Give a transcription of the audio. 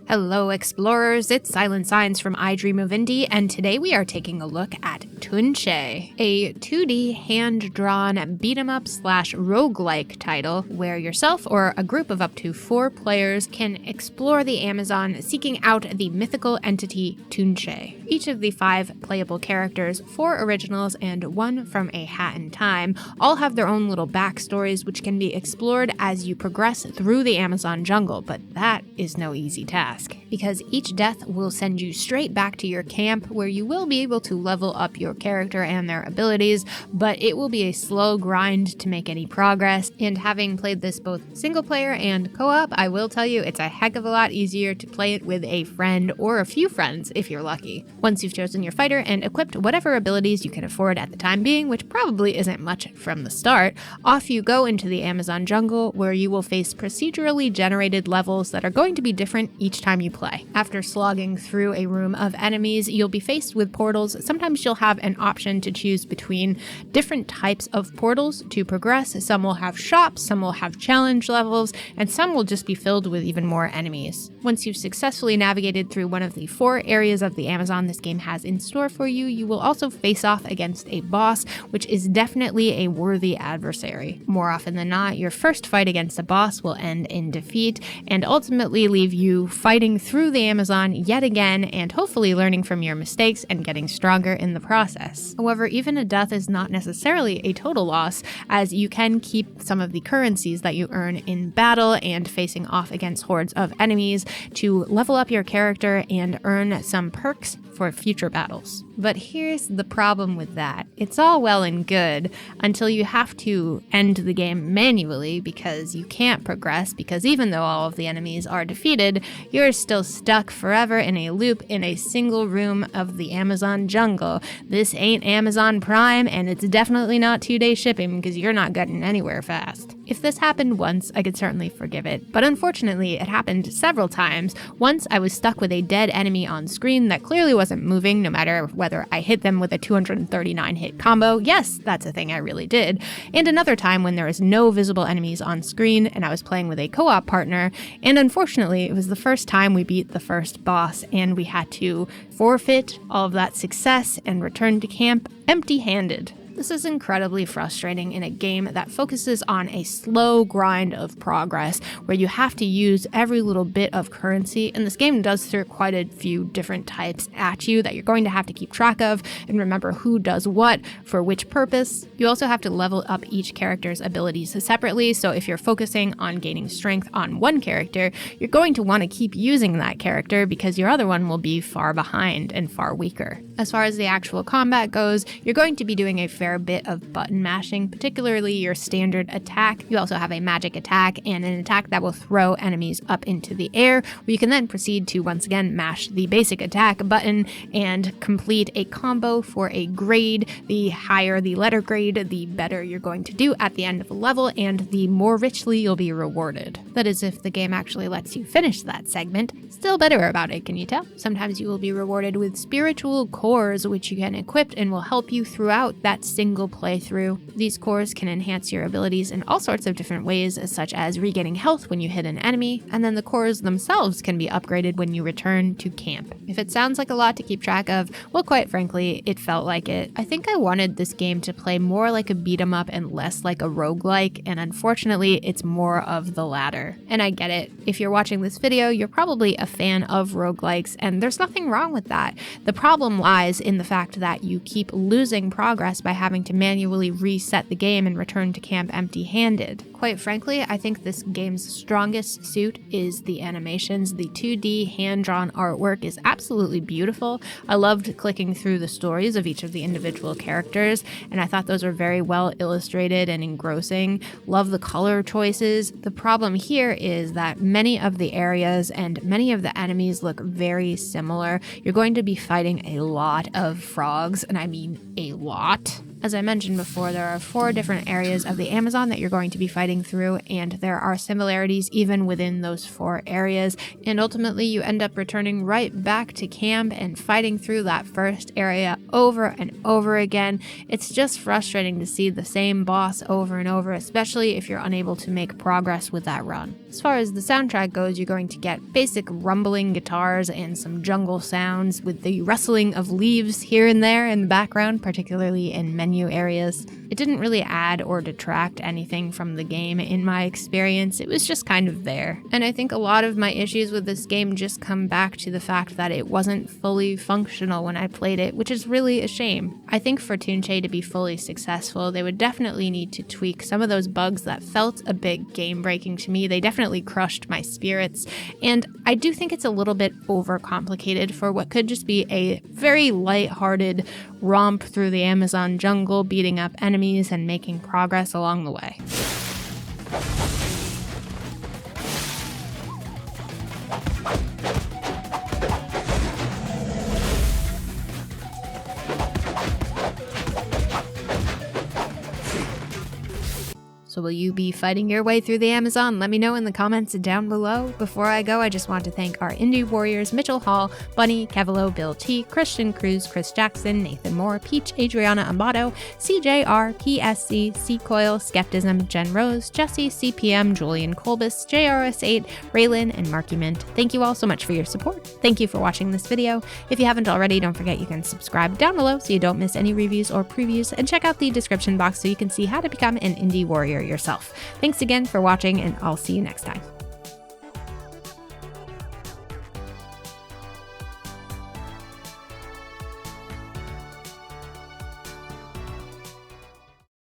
Hello explorers, it's SilentSigns from I Dream of Indie, and today we are taking a look at Tunche, a 2D hand-drawn beat-em-up slash roguelike title where yourself or a group of up to 4 players can explore the Amazon seeking out the mythical entity Tunche. Each of the 5 playable characters, 4 originals and 1 from A Hat in Time, all have their own little backstories which can be explored as you progress through the Amazon jungle, but that is no easy task, because each death will send you straight back to your camp where you will be able to level up your character and their abilities, but it will be a slow grind to make any progress, and having played this both single player and co-op, I will tell you it's a heck of a lot easier to play it with a friend or a few friends if you're lucky. Once you've chosen your fighter and equipped whatever abilities you can afford at the time being, which probably isn't much from the start, off you go into the Amazon jungle where you will face procedurally generated levels that are going to be different each time you play. After slogging through a room of enemies, you'll be faced with portals. Sometimes you'll have an option to choose between different types of portals to progress. Some will have shops, some will have challenge levels, and some will just be filled with even more enemies. Once you've successfully navigated through one of the 4 areas of the Amazon this game has in store for you, you will also face off against a boss, which is definitely a worthy adversary. More often than not, your first fight against a boss will end in defeat and ultimately leave you fighting through the Amazon yet again and hopefully learning from your mistakes and getting stronger in the process. However, even a death is not necessarily a total loss, as you can keep some of the currencies that you earn in battle and facing off against hordes of enemies to level up your character and earn some perks for future battles. But here's the problem with that. It's all well and good until you have to end the game manually because you can't progress, because even though all of the enemies are defeated, you're still stuck forever in a loop in a single room of the Amazon jungle. This ain't Amazon Prime, and it's definitely not 2-day shipping because you're not getting anywhere fast. If this happened once, I could certainly forgive it, but unfortunately it happened several times. Once I was stuck with a dead enemy on screen that clearly wasn't moving no matter whether I hit them with a 239 hit combo. Yes, that's a thing I really did. And another time when there was no visible enemies on screen and I was playing with a co-op partner, and unfortunately it was the first time we beat the first boss and we had to forfeit all of that success and return to camp empty-handed. This is incredibly frustrating in a game that focuses on a slow grind of progress, where you have to use every little bit of currency, and this game does throw quite a few different types at you that you're going to have to keep track of and remember who does what for which purpose. You also have to level up each character's abilities separately, so if you're focusing on gaining strength on one character, you're going to want to keep using that character because your other one will be far behind and far weaker. As far as the actual combat goes, you're going to be doing a fair bit of button mashing, particularly your standard attack. You also have a magic attack and an attack that will throw enemies up into the air, where you can then proceed to once again mash the basic attack button and complete a combo for a grade. The higher the letter grade, the better you're going to do at the end of a level, and the more richly you'll be rewarded. That is, if the game actually lets you finish that segment. Still better about it, can you tell? Sometimes you will be rewarded with spiritual cores, which you can equip and will help you throughout that single playthrough. These cores can enhance your abilities in all sorts of different ways, such as regaining health when you hit an enemy, and then the cores themselves can be upgraded when you return to camp. If it sounds like a lot to keep track of, well, quite frankly, it felt like it. I think I wanted this game to play more like a beat-em-up and less like a roguelike, and unfortunately, it's more of the latter. And I get it. If you're watching this video, you're probably a fan of roguelikes, and there's nothing wrong with that. The problem lies in the fact that you keep losing progress by having to manually reset the game and return to camp empty-handed. Quite frankly, I think this game's strongest suit is the animations. The 2D hand-drawn artwork is absolutely beautiful. I loved clicking through the stories of each of the individual characters, and I thought those were very well illustrated and engrossing. Love the color choices. The problem here is that many of the areas and many of the enemies look very similar. You're going to be fighting a lot of frogs, and I mean a lot. As I mentioned before, there are 4 different areas of the Amazon that you're going to be fighting through, and there are similarities even within those 4 areas, and ultimately you end up returning right back to camp and fighting through that first area over and over again. It's just frustrating to see the same boss over and over, especially if you're unable to make progress with that run. As far as the soundtrack goes, you're going to get basic rumbling guitars and some jungle sounds with the rustling of leaves here and there in the background, particularly in menu areas. It didn't really add or detract anything from the game in my experience. It was just kind of there. And I think a lot of my issues with this game just come back to the fact that it wasn't fully functional when I played it, which is really a shame. I think for Tunche to be fully successful, they would definitely need to tweak some of those bugs that felt a bit game-breaking to me. They definitely crushed my spirits, and I do think it's a little bit overcomplicated for what could just be a very light-hearted romp through the Amazon jungle, beating up enemies and making progress along the way. So will you be fighting your way through the Amazon? Let me know in the comments down below. Before I go, I just want to thank our indie warriors Mitchell Hall, Bunny, Kevilo, Bill T, Christian Cruz, Chris Jackson, Nathan Moore, Peach, Adriana Ambato, CJR, PSC, C-Coil, Skeptism, Jen Rose, Jesse, CPM, Julian Colbus, JRS8, Raylan, and Marky Mint. Thank you all so much for your support. Thank you for watching this video. If you haven't already, don't forget you can subscribe down below so you don't miss any reviews or previews, and check out the description box so you can see how to become an indie warrior yourself. Thanks again for watching, and I'll see you next time.